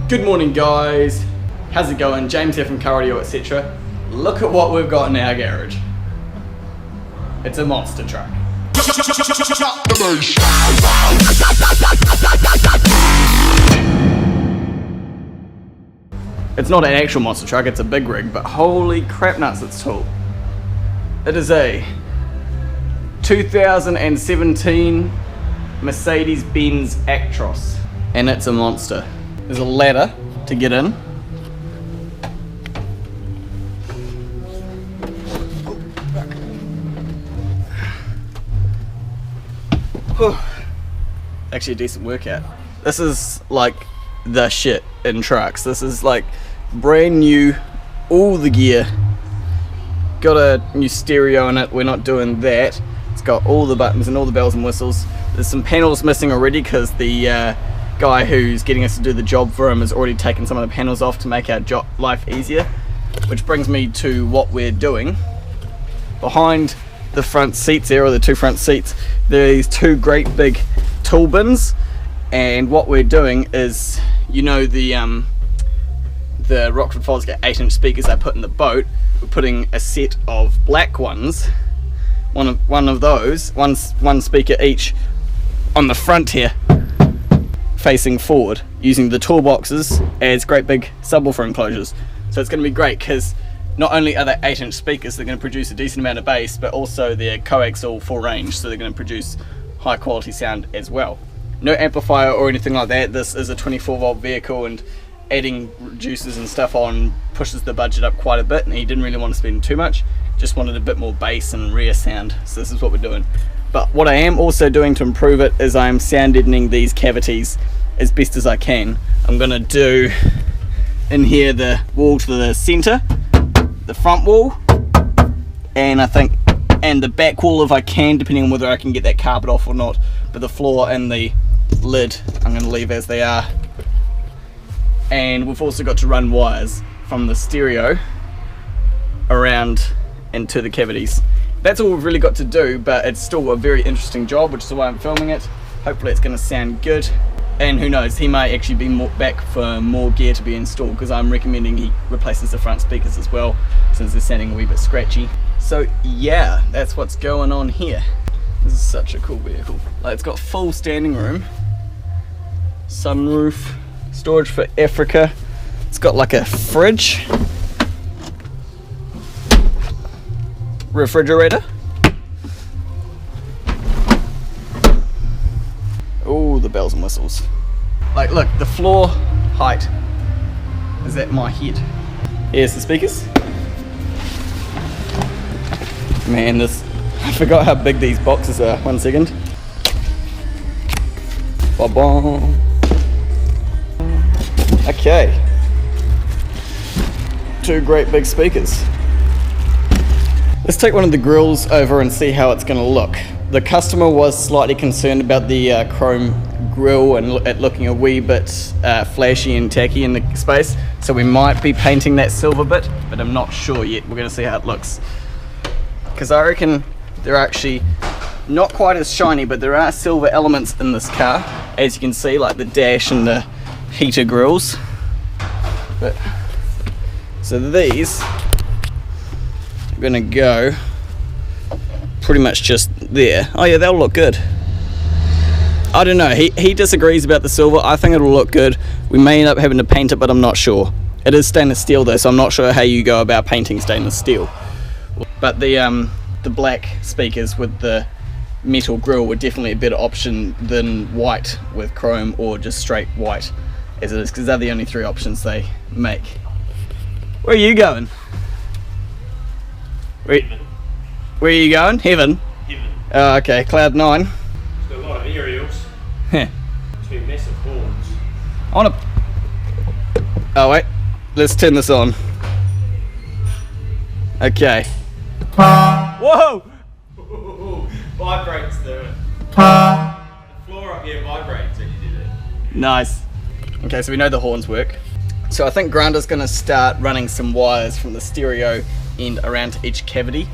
Good morning guys, how's it going? James here from Audio.etc. Look at what we've got in our garage. It's a monster truck. It's not an actual monster truck, it's a big rig, but holy crap nuts, it's tall. It is a 2017 Mercedes-Benz Actros, and it's a monster. There's a ladder to get in. Actually a decent workout. This is like the shit in trucks. This is like brand new, all the gear. Got a new stereo in it, we're not doing that. It's got all the buttons and all the bells and whistles. There's some panels missing already because the guy who's getting us to do the job for him has already taken some of the panels off to make our life easier. Which brings me to what we're doing. Behind the front seats there, or the two front seats, there are these two great big tool bins, and what we're doing is, you know, the Rockford Fosgate 8-inch speakers I put in the boat, we're putting a set of black ones, one of those, one speaker each on the front here, facing forward, using the toolboxes as great big subwoofer enclosures. So it's going to be great because not only are they 8-inch speakers, they're going to produce a decent amount of bass, but also they're coaxial full range, so they're going to produce high quality sound as well. No amplifier or anything like that. This is a 24-volt vehicle, and adding reducers and stuff on pushes the budget up quite a bit, and he didn't really want to spend too much, just wanted a bit more bass and rear sound, so this is what we're doing. But what I am also doing to improve it is I'm sound deadening these cavities as best as I can. I'm going to do in here the wall to the center, the front wall, and and the back wall if I can, depending on whether I can get that carpet off or not. But the floor and the lid I'm going to leave as they are. And we've also got to run wires from the stereo around into the cavities. That's all we've really got to do, but it's still a very interesting job, which is why I'm filming it. Hopefully it's going to sound good, and who knows, he might actually be back for more gear to be installed, because I'm recommending he replaces the front speakers as well, since they're sounding a wee bit scratchy. So yeah, that's what's going on here. This is such a cool vehicle. Like, it's got full standing room, sunroof, storage for Africa. It's got like a fridge, refrigerator. Oh, the bells and whistles. Like, look, the floor height is at my head. Here's the speakers. Man, I forgot how big these boxes are. 1 second. Ba-bom. Okay. Two great big speakers. Let's take one of the grills over and see how it's going to look. The customer was slightly concerned about the chrome grill and it looking a wee bit flashy and tacky in the space, so we might be painting that silver bit, but I'm not sure yet. We're going to see how it looks, because I reckon they're actually not quite as shiny, but there are silver elements in this car, as you can see, like the dash and the heater grills. But so these are going to go pretty much just there. Oh yeah, they'll look good. I don't know, he disagrees about the silver. I think it'll look good. We may end up having to paint it, but I'm not sure. It is stainless steel though, so I'm not sure how you go about painting stainless steel. But the black speakers with the metal grille were definitely a better option than white with chrome, or just straight white as it is, because they're the only three options they make. Where are you going? Where are you going? Heaven? Heaven. Oh, okay, Cloud 9. It's got a lot of aerials. Two massive horns. I want to... Oh wait, let's turn this on. Okay. Whoa! Vibrates the floor up here, vibrates when you do that. Nice. Okay, so we know the horns work. So I think Granda's going to start running some wires from the stereo end around to each cavity.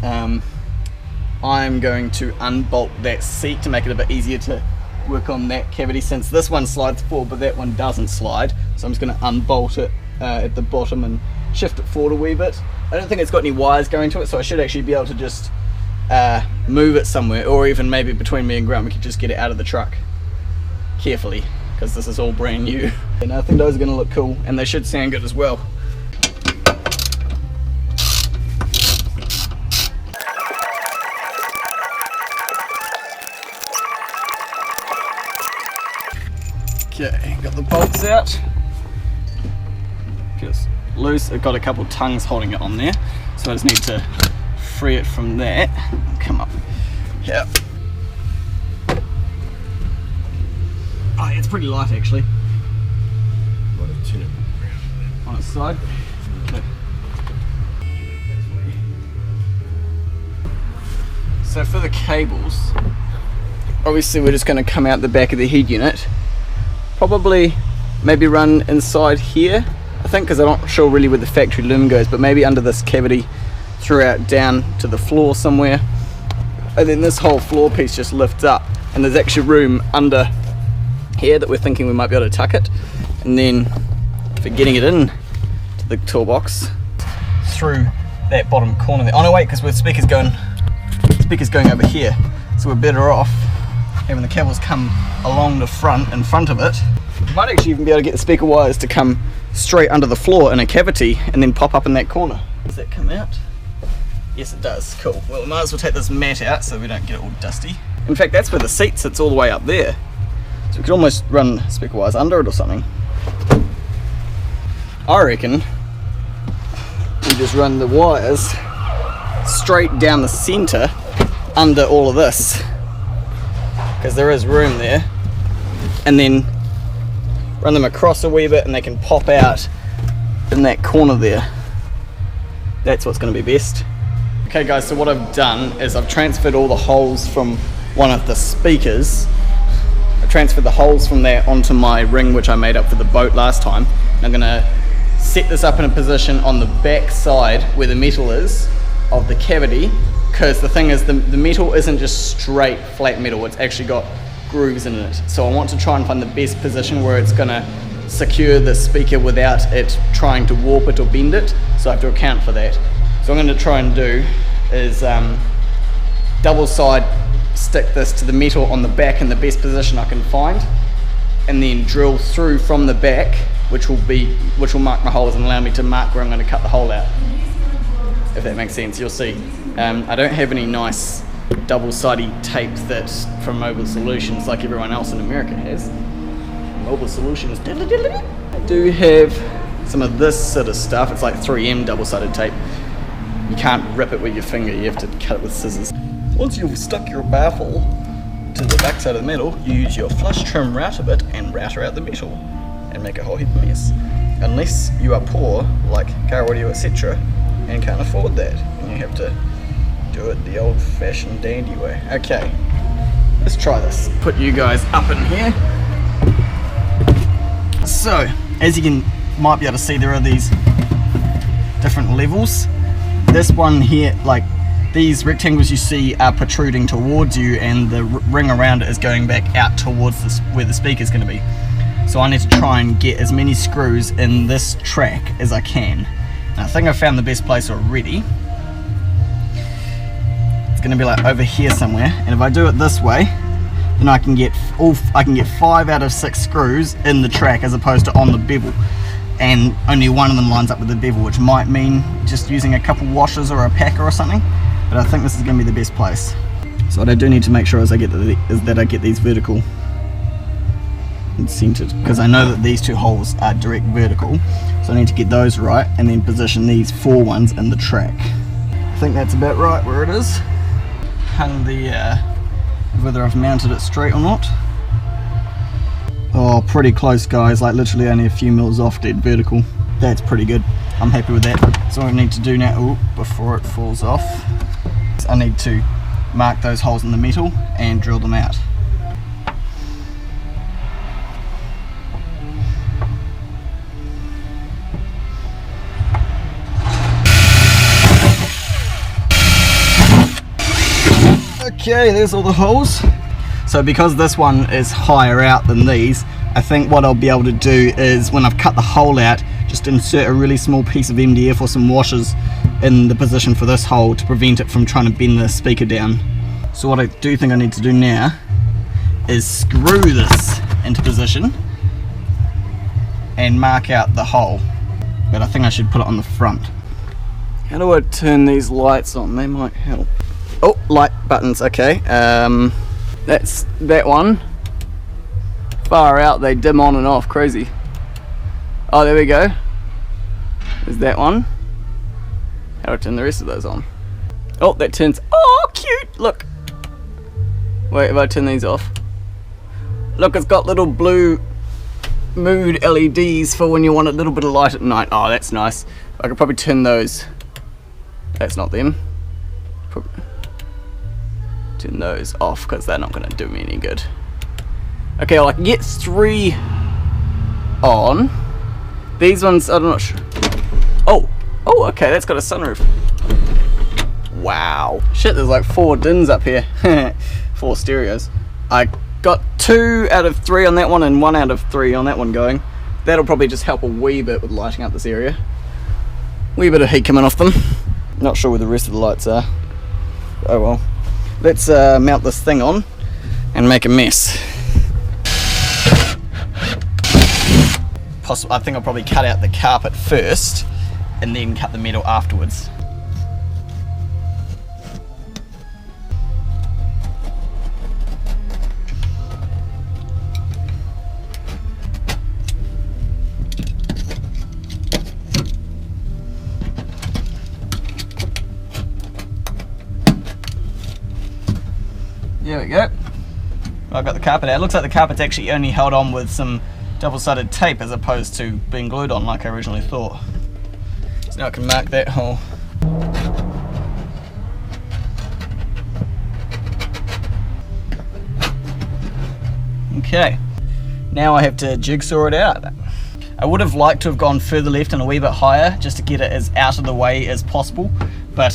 I'm going to unbolt that seat to make it a bit easier to work on that cavity, since this one slides forward but that one doesn't slide. So I'm just going to unbolt it at the bottom and shift it forward a wee bit. I don't think it's got any wires going to it, so I should actually be able to just move it somewhere, or even maybe between me and ground we could just get it out of the truck carefully, because this is all brand new. And I think those are going to look cool, and they should sound good as well. Okay, got the bolts out. Just loose. I've got a couple tongues holding it on there, so I just need to free it from that. Come up here. Oh, it's pretty light actually. On its side. Okay. So for the cables, obviously we're just going to come out the back of the head unit. Probably maybe run inside here, I think, because I'm not sure really where the factory loom goes, but maybe under this cavity throughout down to the floor somewhere. And then this whole floor piece just lifts up, and there's actually room under here that we're thinking we might be able to tuck it. And then for getting it in to the toolbox through that bottom corner there. Oh no, wait, because with speakers going over here, so we're better off having the cables come along the front, in front of it. You might actually even be able to get the speaker wires to come straight under the floor in a cavity and then pop up in that corner. Does that come out? Yes, it does. Cool. Well, we might as well take this mat out so we don't get it all dusty. In fact, that's where the seat sits, all the way up there. So we could almost run speaker wires under it or something. I reckon we just run the wires straight down the center under all of this, because there is room there, and then run them across a wee bit and they can pop out in that corner there. That's what's going to be best. Okay guys, so what I've done is I've transferred all the holes from one of the speakers. I transferred the holes from there onto my ring, which I made up for the boat last time. I'm going to set this up in a position on the back side where the metal is of the cavity, because the thing is the metal isn't just straight flat metal, it's actually got grooves in it. So I want to try and find the best position where it's going to secure the speaker without it trying to warp it or bend it, so I have to account for that. So what I'm going to try and do is double side stick this to the metal on the back in the best position I can find, and then drill through from the back, which will mark my holes and allow me to mark where I'm going to cut the hole out. If that makes sense, you'll see. I don't have any nice double-sided tape that's from Mobile Solutions like everyone else in America has. Mobile Solutions. I do have some of this sort of stuff. It's like 3M double-sided tape. You can't rip it with your finger, you have to cut it with scissors. Once you've stuck your baffle to the back side of the metal, you use your flush trim router bit and router out the metal and make a whole heap of mess. Unless you are poor, like Audio.etc, and can't afford that, and you have to do it the old-fashioned dandy way. Okay, let's try this. Put you guys up in here. So, as you might be able to see, there are these different levels. This one here, like these rectangles you see are protruding towards you, and the ring around it is going back out towards this, where the speaker is going to be. So I need to try and get as many screws in this track as I can. And I think I found the best place already. It's going to be like over here somewhere, and if I do it this way, then I can get 5 out of 6 screws in the track as opposed to on the bevel, and only one of them lines up with the bevel, which might mean just using a couple washers or a packer or something, but I think this is going to be the best place. So what I do need to make sure is that I get these vertical and centered, because I know that these 2 holes are direct vertical, so I need to get those right and then position these 4 ones in the track. I think that's about right where it is. Hung the whether I've mounted it straight or not. Oh, pretty close guys, like literally only a few mils off dead vertical. That's pretty good. I'm happy with that. So what I need to do now, before it falls off, is I need to mark those holes in the metal and drill them out. Okay, there's all the holes. So because this one is higher out than these, I think what I'll be able to do is, when I've cut the hole out, just insert a really small piece of MDF or some washers in the position for this hole to prevent it from trying to bend the speaker down. So what I do think I need to do now is screw this into position and mark out the hole, but I think I should put it on the front. How do I turn these lights on? They might help. Oh, light buttons, okay. That's that one. Far out, they dim on and off, crazy. Oh, there we go. There's that one. How do I turn the rest of those on? Oh, that turns, oh, cute, look. Wait, if I turn these off. Look, it's got little blue mood LEDs for when you want a little bit of light at night. Oh, that's nice. I could probably turn those. That's not them. Turn those off because they're not going to do me any good. Okay, well, I can get 3 on. These ones, I'm not sure. Oh, okay, that's got a sunroof. Wow. Shit, there's like 4 DINs up here. 4 stereos. I got 2 out of 3 on that one and 1 out of 3 on that one going. That'll probably just help a wee bit with lighting up this area. Wee bit of heat coming off them. Not sure where the rest of the lights are. Oh well. Let's mount this thing on and make a mess. I think I'll probably cut out the carpet first and then cut the metal afterwards. There we go. I've got the carpet out. It looks like the carpet's actually only held on with some double-sided tape as opposed to being glued on like I originally thought. So now I can mark that hole. Okay, now I have to jigsaw it out. I would have liked to have gone further left and a wee bit higher just to get it as out of the way as possible, but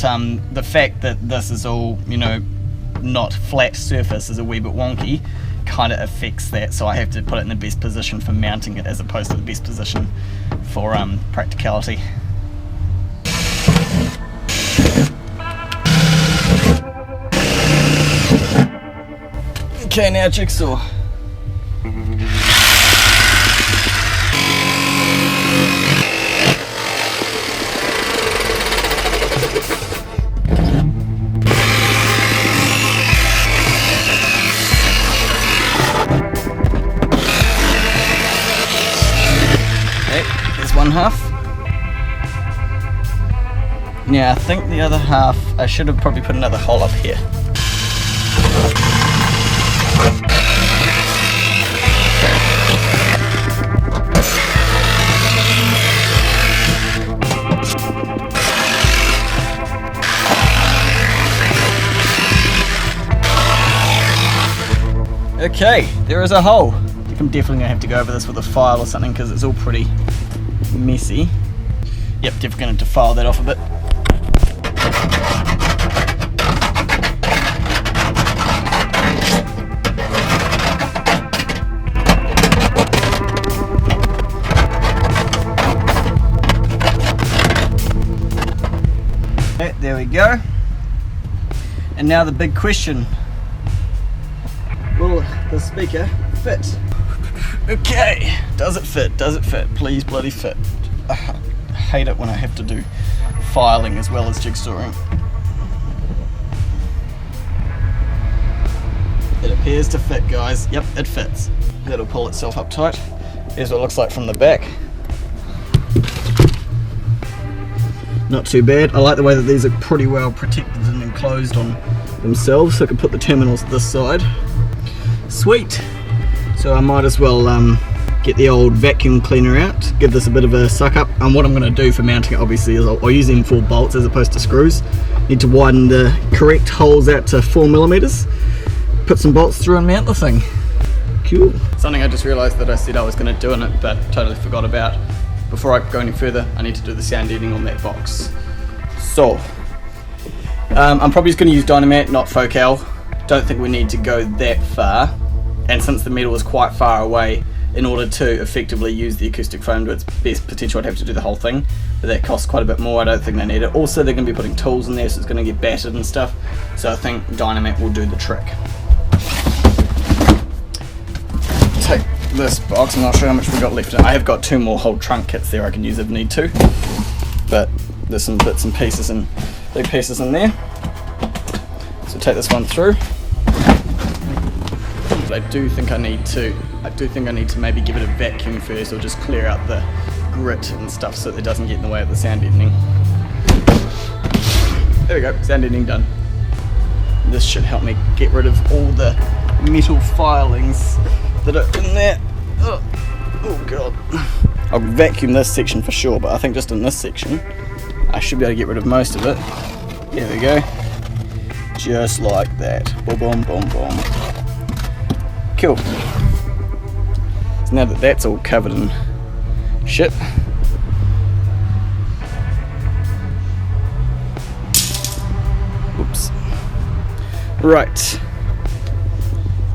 the fact that this is all, you know, not flat surface is a wee bit wonky kind of affects that, so I have to put it in the best position for mounting it as opposed to the best position for practicality. Okay, now jigsaw. One half. Now I think the other half, I should have probably put another hole up here. Okay, there is a hole. I'm definitely going to have to go over this with a file or something because it's all pretty messy. Yep, definitely going to file that off a bit. Okay, there we go. And now the big question. Will the speaker fit? Okay, does it fit? Does it fit? Please bloody fit. I hate it when I have to do filing as well as jigsawing. It appears to fit, guys. Yep, it fits. That'll pull itself up tight. Here's what it looks like from the back. Not too bad. I like the way that these are pretty well protected and enclosed on themselves, so I can put the terminals this side. Sweet. So I might as well get the old vacuum cleaner out, give this a bit of a suck up, and what I'm going to do for mounting it obviously is I'll use M4 bolts as opposed to screws. Need to widen the correct holes out to 4mm, put some bolts through and mount the thing. Cool. Something I just realised that I said I was going to do in it but totally forgot about. Before I go any further, I need to do the sound deadening on that box. So I'm probably just going to use Dynamat, not Focal, don't think we need to go that far, and since the metal is quite far away, in order to effectively use the acoustic foam to its best potential, I'd have to do the whole thing, but that costs quite a bit more. I don't think they need it. Also, they're going to be putting tools in there, so it's going to get battered and stuff, so I think Dynamite will do the trick. Take this box, I'm not sure how much we've got left. I have got 2 more whole trunk kits there I can use if need to, but there's some bits and pieces and big pieces in there. So take this one through. But I do think I need to maybe give it a vacuum first, or just clear out the grit and stuff so that it doesn't get in the way of the sound deadening. There we go, sound deadening done. This should help me get rid of all the metal filings that are in there. Oh god. I'll vacuum this section for sure, but I think just in this section I should be able to get rid of most of it. There we go. Just like that. Boom, boom, boom, boom. Cool. So now that that's all covered in shit, whoops. Right.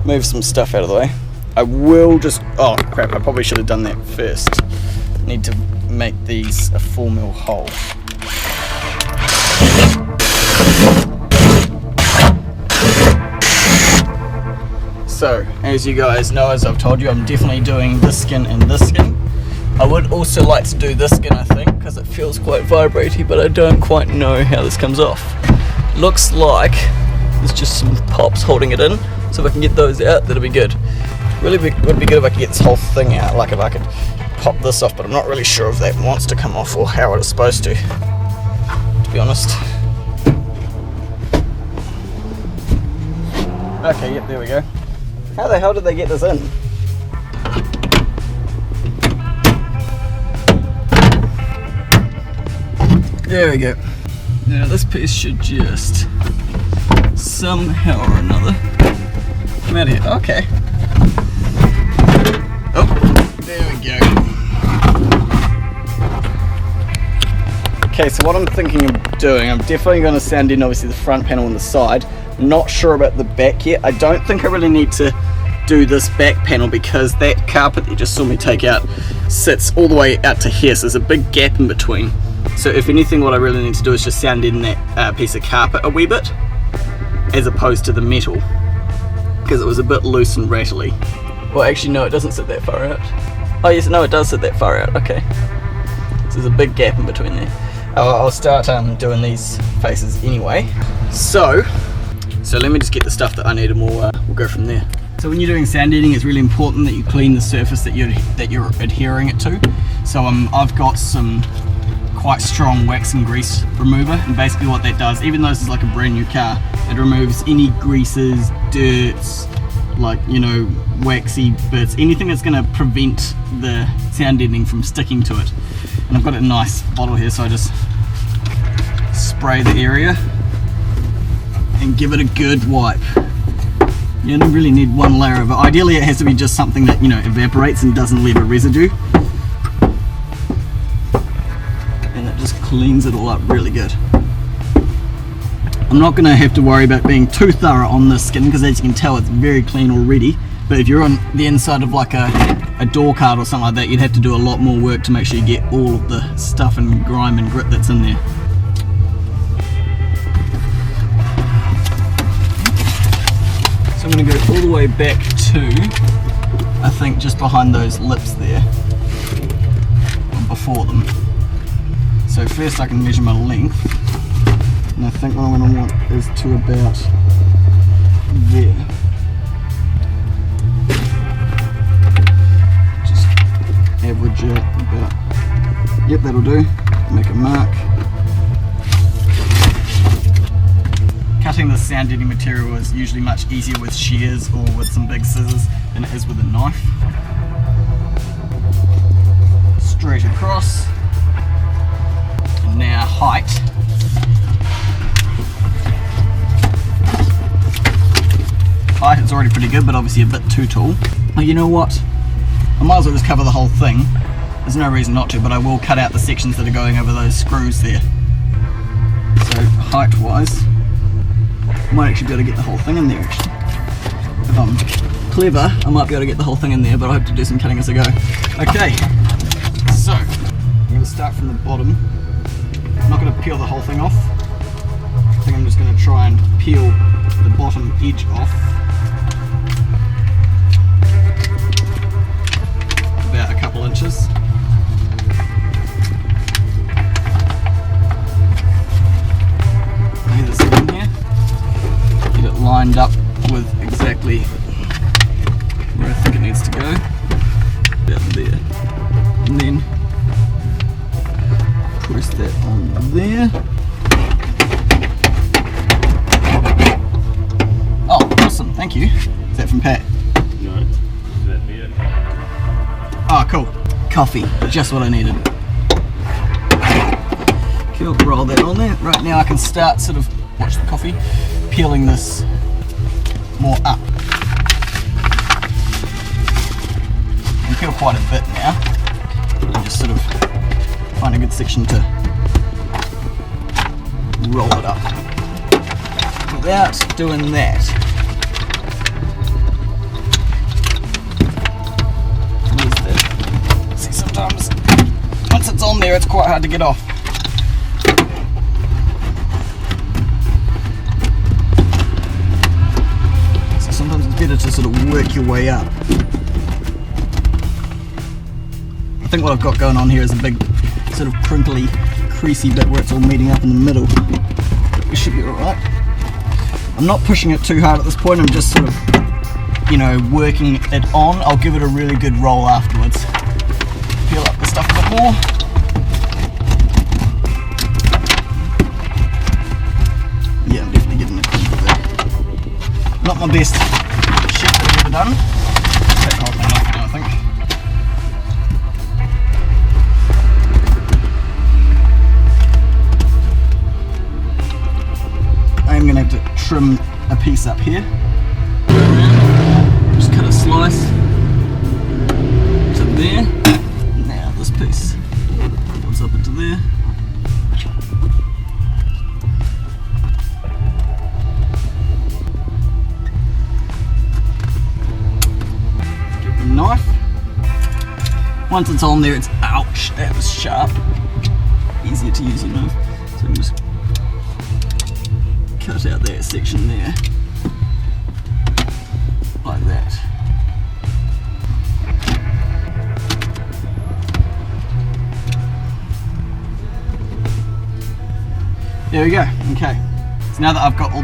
Move some stuff out of the way. I will just, oh crap, I probably should have done that first. Need to make these a 4mm hole. So, as you guys know, as I've told you, I'm definitely doing this skin and this skin. I would also like to do this skin, I think, because it feels quite vibraty, but I don't quite know how this comes off. Looks like there's just some pops holding it in, so if I can get those out, that'll be good. Really would be good if I could get this whole thing out, like if I could pop this off, but I'm not really sure if that wants to come off or how it is supposed to be honest. Okay, yep, there we go. How the hell did they get this in? There we go. Now this piece should just somehow or another come out of here. Okay. Oh, there we go. Okay, so what I'm thinking of doing, I'm definitely going to sand in obviously the front panel and the side. I'm not sure about the back yet. I don't think I really need to do this back panel because that carpet that you just saw me take out sits all the way out to here, so there's a big gap in between. So if anything, what I really need to do is just sand in that piece of carpet a wee bit, as opposed to the metal, because it was a bit loose and rattly. Well, actually no, it doesn't sit that far out. Oh yes, no, it does sit that far out. Okay, so there's a big gap in between there. I'll start doing these faces anyway. So let me just get the stuff that I need and we'll go from there. So when you're doing sand eating, it's really important that you clean the surface that you're adhering it to. So I've got some quite strong wax and grease remover, and basically what that does, even though this is like a brand new car, it removes any greases, dirts, like, you know, waxy bits, anything that's going to prevent the sound deadening from sticking to it. And I've got a nice bottle here, so I just spray the area and give it a good wipe. You only really need one layer of it. Ideally it has to be just something that, you know, evaporates and doesn't leave a residue. And it just cleans it all up really good. I'm not going to have to worry about being too thorough on this skin because, as you can tell, it's very clean already. But if you're on the inside of like a door card or something like that, you'd have to do a lot more work to make sure you get all of the stuff and grime and grit that's in there. So I'm going to go all the way back to, I think, just behind those lips there, or before them. So first I can measure my length, and I think what I'm going to want is to about there. Just average out about, yep, that'll do, make a mark. Cutting the sound deadening material is usually much easier with shears or with some big scissors than it is with a knife. Straight across. And now height. Height is already pretty good, but obviously a bit too tall. Oh, you know what? I might as well just cover the whole thing. There's no reason not to, but I will cut out the sections that are going over those screws there. So height wise, might actually be able to get the whole thing in there actually. If I'm clever, I might be able to get the whole thing in there, but I have to do some cutting as I go. Okay, so I'm going to start from the bottom. I'm not going to peel the whole thing off. I think I'm just going to try and peel the bottom edge off. About a couple inches. Lay this in here. Get it lined up with exactly where I think it needs to go. About there. And then press that on there. Oh, awesome, thank you. Is that from Pat? No, is that beer? Oh, cool. Coffee, just what I needed. Cool, roll that on there. Right now I can start sort of, watch the coffee, peeling this more up. I can peel quite a bit now. And just sort of find a good section to roll it up without doing that. See, sometimes once it's on there, it's quite hard to get off. So sometimes it's better to sort of work your way up. I think what I've got going on here is a big sort of crinkly, creasy bit where it's all meeting up in the middle. It should be alright. I'm not pushing it too hard at this point, I'm just sort of, you know, working it on. I'll give it a really good roll afterwards. Peel up the stuff a bit more. Yeah, I'm definitely getting the crinkle there. Not my best sheet that I've ever done. Take the whole thing off now, I think. I'm going to have to trim a piece up here. Just cut a slice to there. Now this piece goes up into there. Get the knife. Once it's on there, it's ouch, that was sharp. Easier to use your knife. So I'm just cut out that section there, like that. There we go, okay. So now that I've got all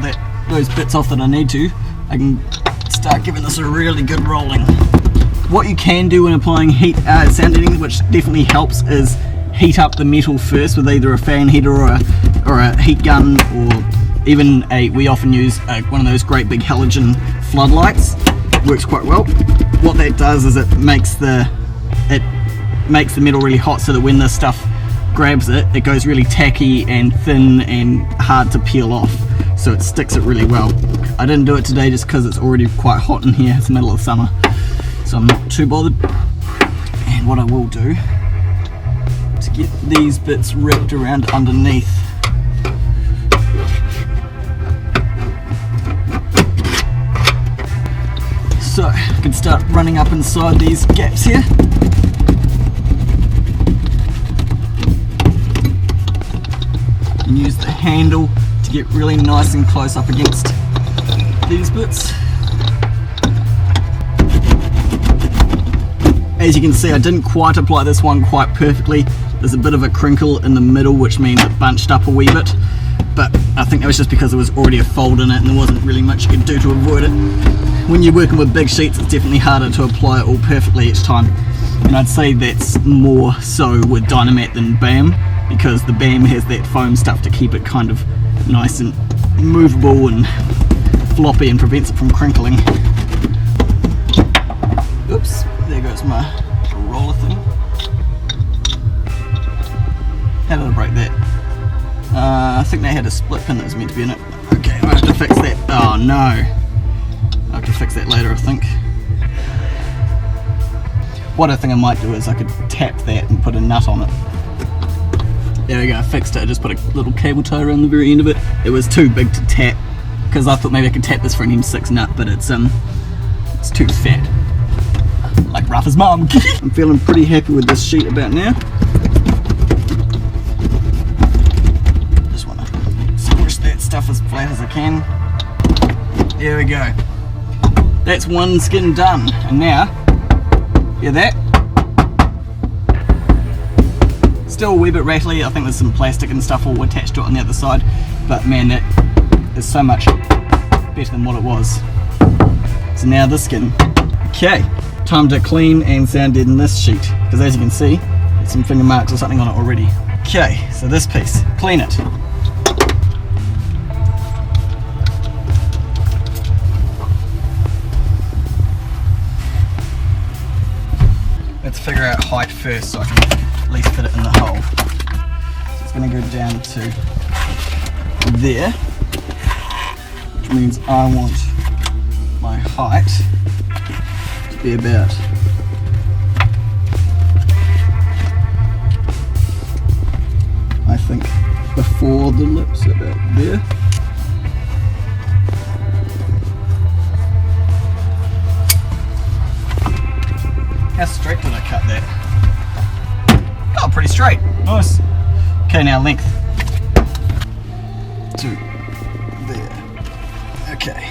those bits off that I need to, I can start giving this a really good rolling. What you can do when applying sound deadening, which definitely helps, is heat up the metal first with either a fan heater or a heat gun, or even we often use one of those great big halogen floodlights. Works quite well. What that does is it makes the metal really hot, so that when the stuff grabs it, it goes really tacky and thin and hard to peel off. So it sticks it really well. I didn't do it today just because it's already quite hot in here. It's the middle of summer, so I'm not too bothered. And what I will do to get these bits wrapped around underneath. So I can start running up inside these gaps here. And use the handle to get really nice and close up against these bits. As you can see, I didn't quite apply this one quite perfectly. There's a bit of a crinkle in the middle, which means it bunched up a wee bit. But I think that was just because there was already a fold in it and there wasn't really much you could do to avoid it. When you're working with big sheets, it's definitely harder to apply it all perfectly each time. And I'd say that's more so with Dynamat than BAM, because the BAM has that foam stuff to keep it kind of nice and movable and floppy and prevents it from crinkling. Oops, there goes my roller thing. How did I break that? I think they had a split pin that was meant to be in it. Okay, I have to fix that. Oh no. I have to fix that later, I think. What I think I might do is I could tap that and put a nut on it. There we go, I fixed it. I just put a little cable tie around the very end of it. It was too big to tap, because I thought maybe I could tap this for an M6 nut, but it's too fat. Like rough as mum. I'm feeling pretty happy with this sheet about now. Just want to squish that stuff as flat as I can. There we go. That's one skin done. And now, hear that? Still a wee bit rattly. I think there's some plastic and stuff all attached to it on the other side, but man, that is so much better than what it was. So now this skin. Okay, time to clean and sound deaden this sheet, because as you can see, there's some finger marks or something on it already. Okay, so this piece, clean it. Let's figure out height first so I can at least fit it in the hole. So it's going to go down to there, which means I want my height to be about I think before the lips, about there. How straight did I cut that? Oh, pretty straight. Nice. Okay, now length. To there. Okay.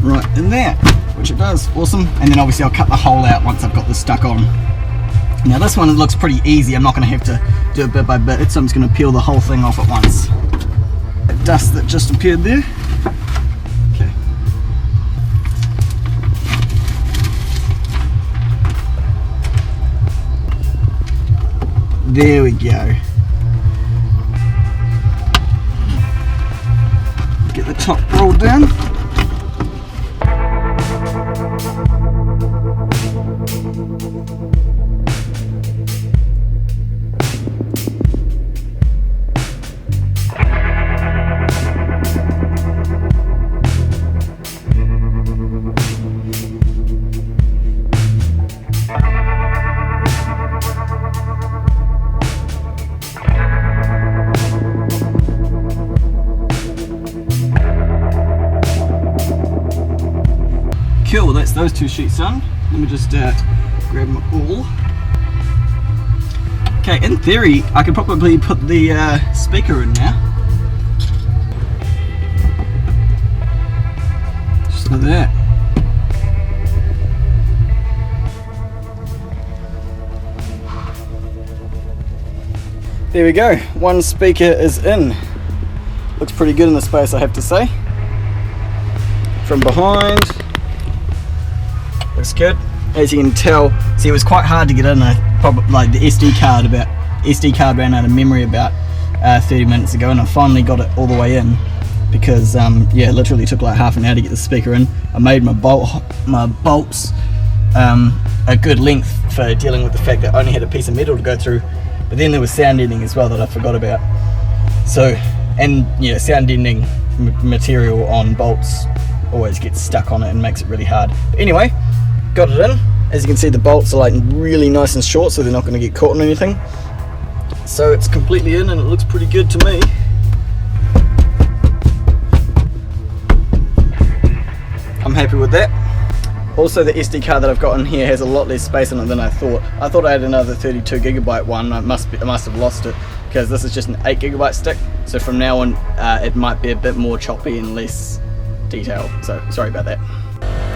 Right in there, which it does. Awesome. And then obviously I'll cut the hole out once I've got this stuck on. Now this one looks pretty easy. I'm not going to have to do it bit by bit, so I'm just going to peel the whole thing off at once. The dust that just appeared there. Okay. There we go. Get the top rolled down. Cool, that's those two sheets done. Let me just grab them all. Okay, in theory, I could probably put the speaker in now. Just like that. There we go, one speaker is in. Looks pretty good in the space, I have to say. From behind. Looks good. As you can tell, see, it was quite hard to get in. I probably like the SD card ran out of memory about 30 minutes ago, and I finally got it all the way in because yeah, it literally took like half an hour to get the speaker in. I made my bolts a good length for dealing with the fact that I only had a piece of metal to go through, but then there was sound deadening as well that I forgot about. So, and yeah, sound deadening material on bolts always gets stuck on it and makes it really hard. But anyway, got it in. As you can see, the bolts are like really nice and short, so they're not going to get caught on anything. So it's completely in and it looks pretty good to me. I'm happy with that. Also, the SD card that I've got in here has a lot less space on it than I thought. I thought I had another 32GB one. I must have lost it because this is just an 8GB stick. So from now on, it might be a bit more choppy and less detail. So sorry about that.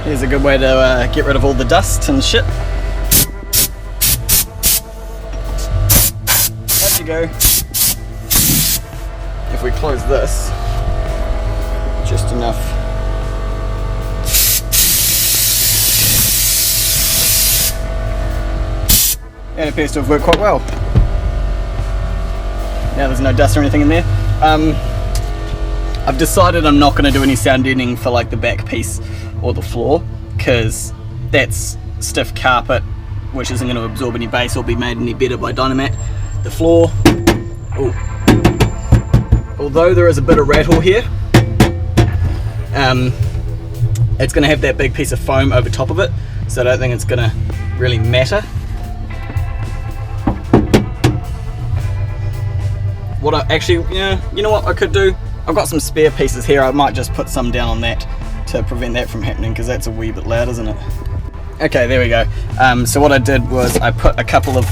Here's a good way to get rid of all the dust and shit. There you go. If we close this, just enough. And it appears to have worked quite well. Now there's no dust or anything in there. I've decided I'm not going to do any sound deadening for like the back piece or the floor, because that's stiff carpet which isn't going to absorb any bass or be made any better by Dynamat. The floor, although there is a bit of rattle here, it's going to have that big piece of foam over top of it, so I don't think it's going to really matter. What I actually, yeah, you know what I could do? I've got some spare pieces here. I might just put some down on that to prevent that from happening, because that's a wee bit loud, isn't it? Okay, there we go. So what I did was I put a couple of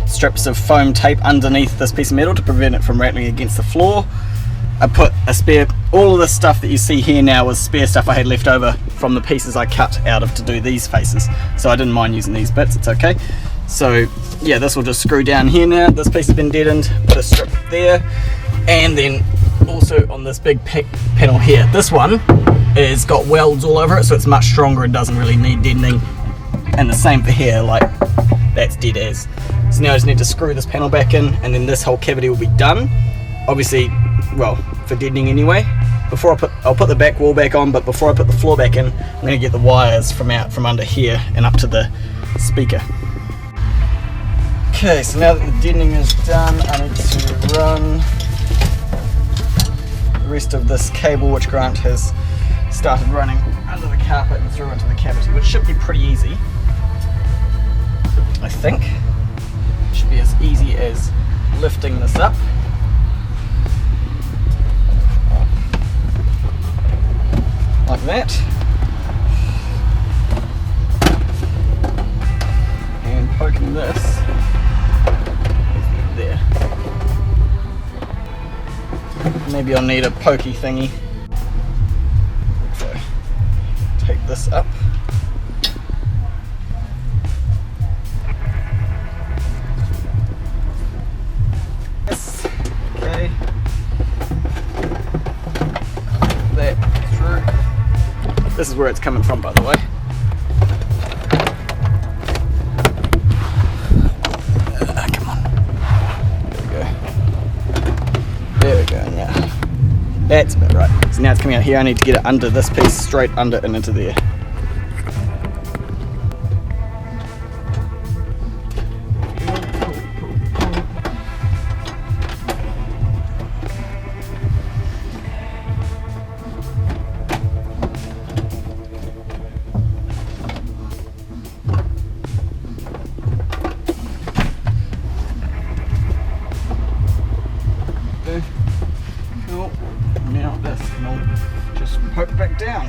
strips of foam tape underneath this piece of metal to prevent it from rattling against the floor. I put a spare, all of the stuff that you see here now was spare stuff I had left over from the pieces I cut out of to do these faces. So I didn't mind using these bits, it's okay. So yeah, this will just screw down here now. This piece has been deadened, put a strip there. And then also on this big panel here, this one is got welds all over it, so it's much stronger and doesn't really need deadening. And the same for here, like that's dead as. So now I just need to screw this panel back in, and then this whole cavity will be done. Obviously, well, for deadening anyway. I'll put the back wall back on, but before I put the floor back in, I'm going to get the wires from under here and up to the speaker. Okay, so now that the deadening is done, I need to run the rest of this cable, which Grant has started running under the carpet and through into the cavity, which should be pretty easy, I think. It should be as easy as lifting this up. Like that. And poking this there. Maybe I'll need a pokey thingy. So take this up. Yes. Okay. That through. This is where it's coming from, by the way. Come on. There we go. Now. That's about right. So now it's coming out here. I need to get it under this piece, straight under and into there. Cool. Now this can all just poke back down.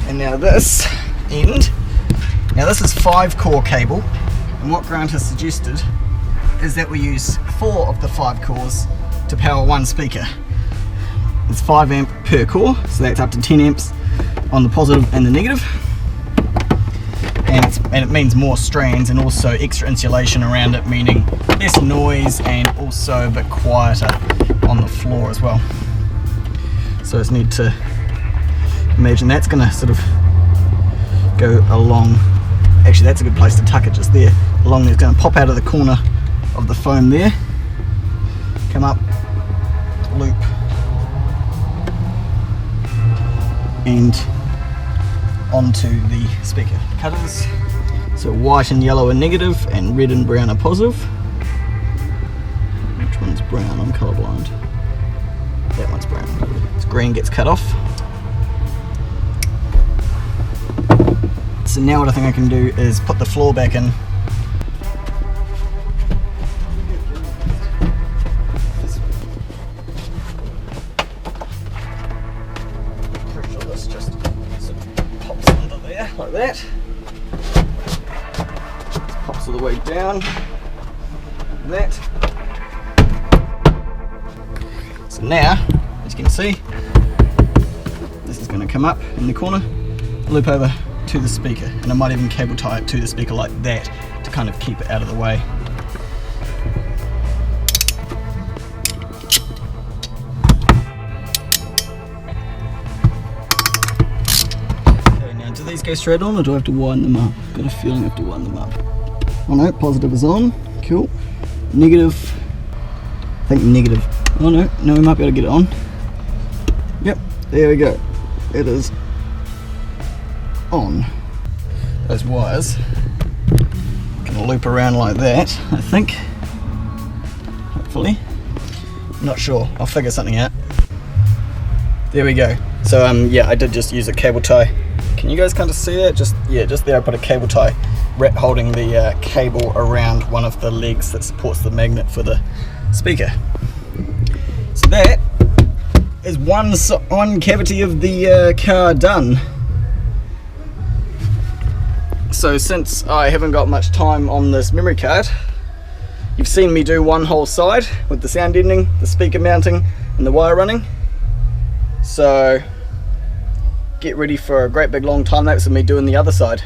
And now this end. Now this is 5-core cable, and what Grant has suggested is that we use 4 of the 5 cores to power one speaker. It's 5 amp per core, so that's up to 10 amps on the positive and the negative, and it means more strands and also extra insulation around it, meaning less noise and also a bit quieter on the floor as well. So I just need to imagine that's going to sort of go along. Actually, that's a good place to tuck it, just there along. There's going to pop out of the corner of the foam there, come up, loop, and onto the speaker cutters. So white and yellow are negative and red and brown are positive. Which one's brown? I'm colourblind. That one's brown. So green gets cut off. So now what I think I can do is put the floor back in. Like that. Pops all the way down. Like that. So now, as you can see, this is going to come up in the corner, loop over to the speaker, and I might even cable tie it to the speaker like that to kind of keep it out of the way. Do these go straight on, or do I have to wind them up? I've got a feeling I have to wind them up. Oh no, positive is on. Cool. Negative. I think negative. Oh no, we might be able to get it on. Yep, there we go. It is on. Those wires can loop around like that, I think. Hopefully. Not sure. I'll figure something out. There we go. So yeah, I did just use a cable tie Can you guys kind of see that? Just there I put a cable tie holding the cable around one of the legs that supports the magnet for the speaker. So that is one cavity of the car done. So since I haven't got much time on this memory card, you've seen me do one whole side with the sound deadening, the speaker mounting and the wire running. So get ready for a great big long time lapse of me doing the other side.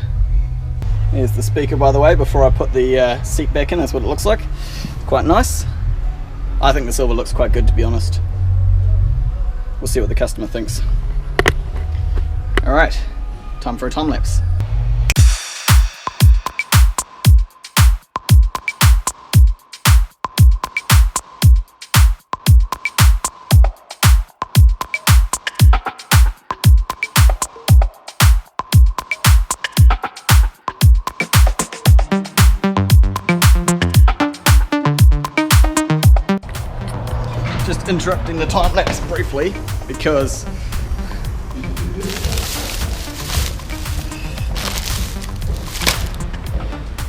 Here's the speaker, by the way, before I put the seat back in. That's what it looks like. Quite nice. I think the silver looks quite good, to be honest. We'll see what the customer thinks. Alright, time for a time lapse. Just interrupting the time lapse briefly because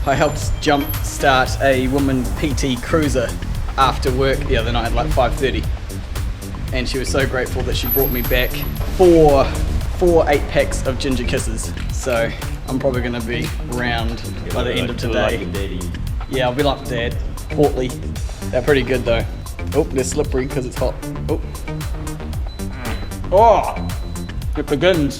I helped jump start a woman PT cruiser after work the other night at like 5:30, and she was so grateful that she brought me back four 8-packs of ginger kisses. So I'm probably going to be round by the end of today. Yeah, I'll be like Dad, portly. They're pretty good though. Oh, they're slippery because it's hot. Oh. Oh, it begins.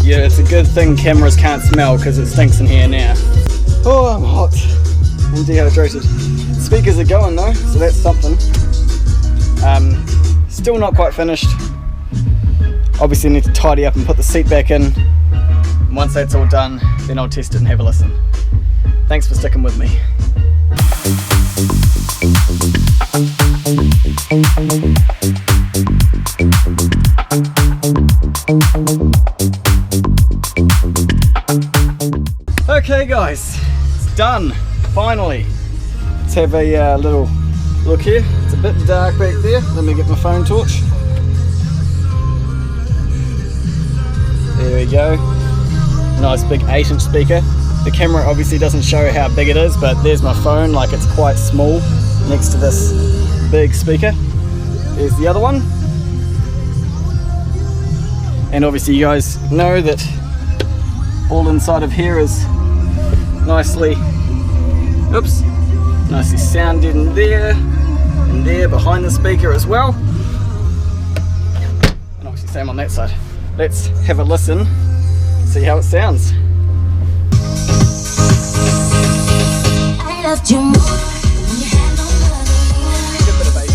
Yeah, it's a good thing cameras can't smell because it stinks in here now. Oh, I'm hot. I'm dehydrated. Speakers are going though, so that's something. Still not quite finished. Obviously need to tidy up and put the seat back in. And once that's all done, then I'll test it and have a listen. Thanks for sticking with me. Okay guys, it's done, finally. Let's have a little look here. It's a bit dark back there. Let me get my phone torch. There we go. Nice big 8-inch speaker. The camera obviously doesn't show how big it is, but there's my phone, like it's quite small next to this big speaker. There's the other one. And obviously you guys know that all inside of here is nicely, oops, Nicely sounded in there, and there behind the speaker as well. And obviously same on that side. Let's have a listen, see how it sounds. I loved you more when you had nobody. Good bit of bass.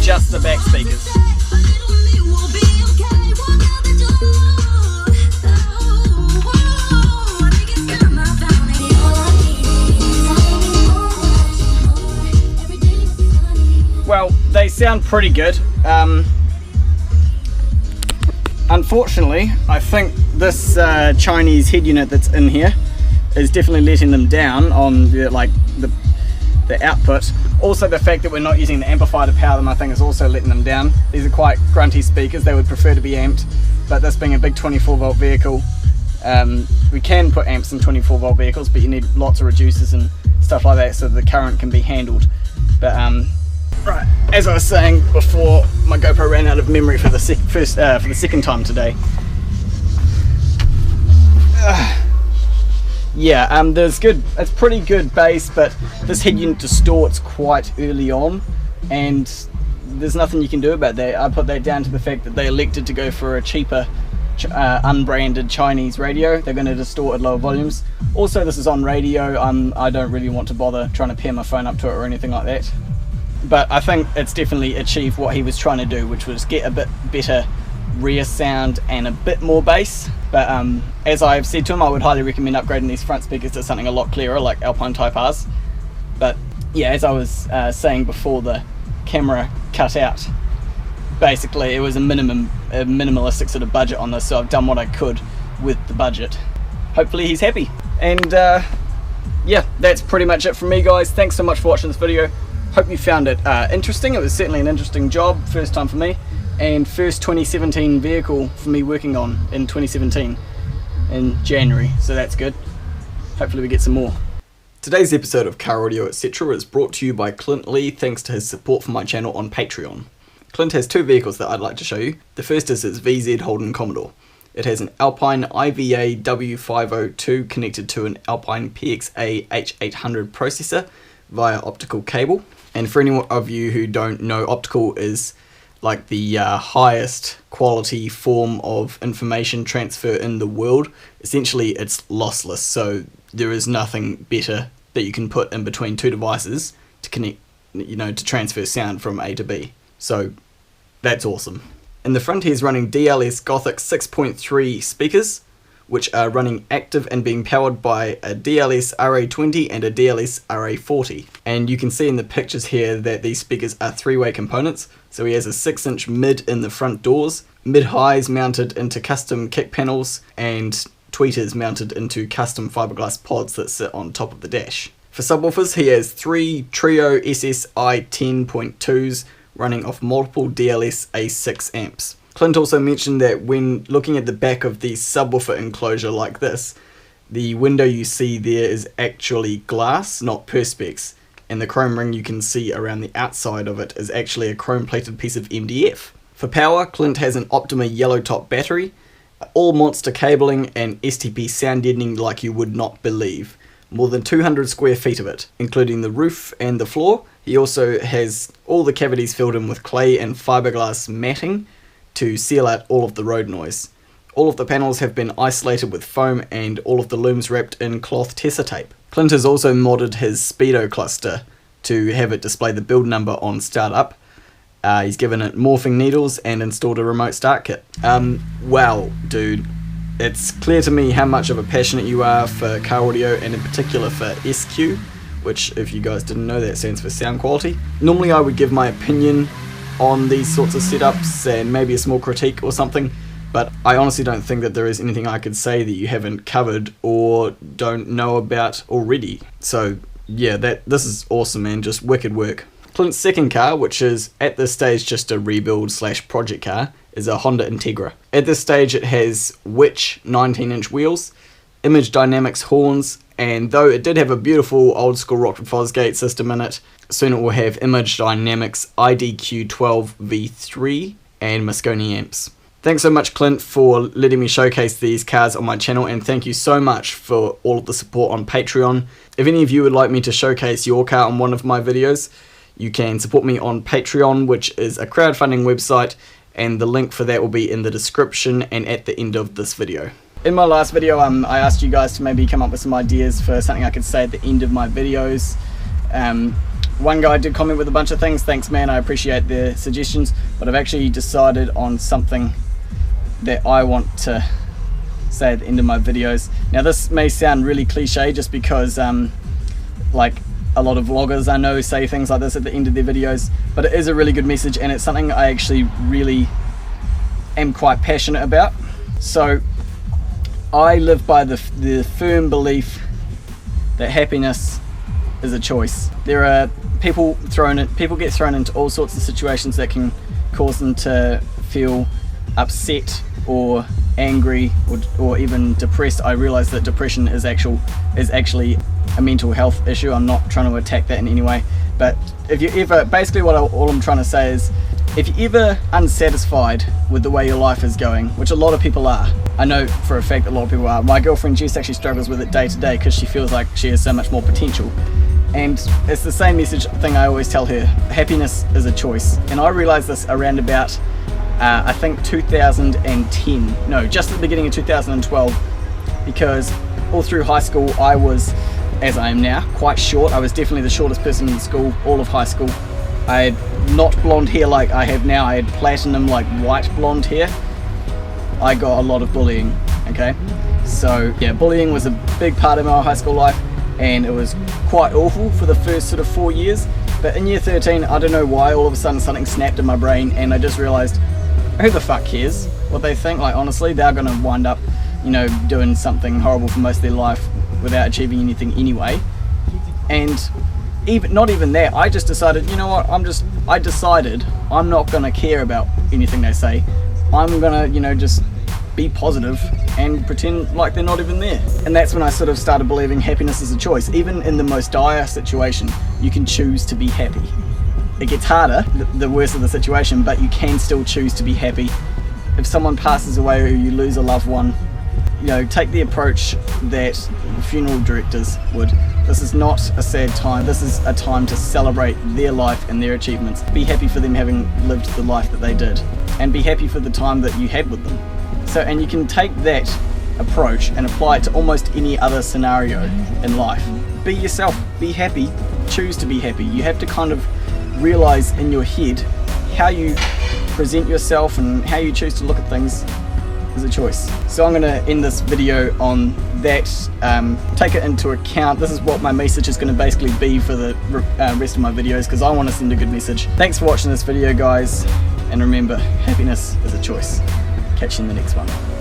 Just the back speakers. Well, they sound pretty good. Unfortunately, I think this Chinese head unit that's in here is definitely letting them down on the output. Also, the fact that we're not using the amplifier to power them, I think, is also letting them down. These are quite grunty speakers. They would prefer to be amped, but this being a big 24 volt vehicle, we can put amps in 24 volt vehicles, but you need lots of reducers and stuff like that so the current can be handled. But right, as I was saying before, my GoPro ran out of memory for the second time today. Yeah, it's pretty good bass, but this head unit distorts quite early on, and there's nothing you can do about that. I put that down to the fact that they elected to go for a cheaper, unbranded Chinese radio. They're going to distort at lower volumes. Also, this is on radio. I don't really want to bother trying to pair my phone up to it or anything like that. But I think it's definitely achieved what he was trying to do, which was get a bit better rear sound and a bit more bass. But as I've said to him, I would highly recommend upgrading these front speakers to something a lot clearer, like Alpine Type R's. But yeah, as I was saying before the camera cut out, basically it was a minimalistic sort of budget on this, so I've done what I could with the budget. Hopefully he's happy. And yeah, that's pretty much it from me, guys. Thanks so much for watching this video. Hope you found it interesting. It was certainly an interesting job, first time for me, and first 2017 vehicle for me working on in 2017 in January, so that's good. Hopefully we get some more. Today's episode of Car Audio Etc. is brought to you by Clint Lee, thanks to his support for my channel on Patreon. Clint has two vehicles that I'd like to show you. The first is his VZ Holden Commodore. It has an Alpine IVA W502 connected to an Alpine PXA H800 processor via optical cable. And for any of you who don't know, optical is like the highest quality form of information transfer in the world. Essentially it's lossless, so there is nothing better that you can put in between two devices to connect, to transfer sound from A to B. So that's awesome. In the front he's running DLS Gothic 6.3 speakers, which are running active and being powered by a DLS RA20 and a DLS RA40. And you can see in the pictures here that these speakers are three-way components. So he has a 6-inch mid in the front doors, mid-highs mounted into custom kick panels, and tweeters mounted into custom fiberglass pods that sit on top of the dash. For subwoofers, he has three Trio SSI 10.2s running off multiple DLS A6 amps. Clint also mentioned that when looking at the back of the subwoofer enclosure like this, the window you see there is actually glass, not perspex, and the chrome ring you can see around the outside of it is actually a chrome plated piece of MDF. For power, Clint has an Optima yellow top battery, all monster cabling, and STP sound deadening like you would not believe. More than 200 square feet of it, including the roof and the floor. He also has all the cavities filled in with clay and fiberglass matting to seal out all of the road noise. All of the panels have been isolated with foam and all of the looms wrapped in cloth Tessa tape. Clint has also modded his speedo cluster to have it display the build number on startup. He's given it morphing needles and installed a remote start kit. Wow, dude. It's clear to me how much of a passionate you are for car audio, and in particular for SQ, which, if you guys didn't know, that stands for sound quality. Normally I would give my opinion on these sorts of setups and maybe a small critique or something, but I honestly don't think that there is anything I could say that you haven't covered or don't know about already. So yeah, this is awesome, man, just wicked work. Clint's second car, which is at this stage just a rebuild / project car, is a Honda Integra. At this stage it has Witch 19-inch wheels, Image Dynamics horns, and though it did have a beautiful old school Rockford Fosgate system in it, soon it will have Image Dynamics IDQ12 V3 and Moscone amps. Thanks so much, Clint, for letting me showcase these cars on my channel, and thank you so much for all of the support on Patreon. If any of you would like me to showcase your car on one of my videos, you can support me on Patreon, which is a crowdfunding website, and the link for that will be in the description and at the end of this video. In my last video, I asked you guys to maybe come up with some ideas for something I could say at the end of my videos. One guy did comment with a bunch of things. Thanks, man, I appreciate the suggestions, but I've actually decided on something that I want to say at the end of my videos. Now this may sound really cliche just because like a lot of vloggers I know say things like this at the end of their videos, but it is a really good message and it's something I actually really am quite passionate about. So I live by the firm belief that happiness is a choice. There are people get thrown into all sorts of situations that can cause them to feel upset or angry or even depressed. I realize that depression is actually a mental health issue. I'm not trying to attack that in any way, but if you ever, basically all I'm trying to say is, if you're ever unsatisfied with the way your life is going, which a lot of people are, I know for a fact a lot of people are. My girlfriend Jess actually struggles with it day to day because she feels like she has so much more potential. And it's the same message thing I always tell her: happiness is a choice. And I realized this around about I think 2010, no, just at the beginning of 2012, because all through high school I was, as I am now, quite short. I was definitely the shortest person in school, all of high school. I had not blonde hair like I have now, I had platinum like white blonde hair. I got a lot of bullying, okay? So yeah, bullying was a big part of my high school life, and it was quite awful for the first sort of 4 years. But in year 13, I don't know why, all of a sudden something snapped in my brain and I just realized, who the fuck cares what they think? Like honestly, they're gonna wind up, you know, doing something horrible for most of their life without achieving anything anyway. And not even that, I just decided, you know what, I decided I'm not gonna care about anything they say. I'm gonna, you know, just be positive and pretend like they're not even there. And that's when I sort of started believing happiness is a choice. Even in the most dire situation, you can choose to be happy. It gets harder the worse of the situation, but you can still choose to be happy. If someone passes away or you lose a loved one, you know, take the approach that funeral directors would. This is not a sad time, this is a time to celebrate their life and their achievements. Be happy for them having lived the life that they did, and be happy for the time that you had with them. So, and you can take that approach and apply it to almost any other scenario in life. Be yourself, be happy, choose to be happy. You have to kind of realize in your head how you present yourself and how you choose to look at things is a choice. So I'm going to end this video on that. Take it into account. This is what my message is going to basically be for the rest of my videos, because I want to send a good message. Thanks for watching this video, guys, and remember, happiness is a choice. Catch you in the next one.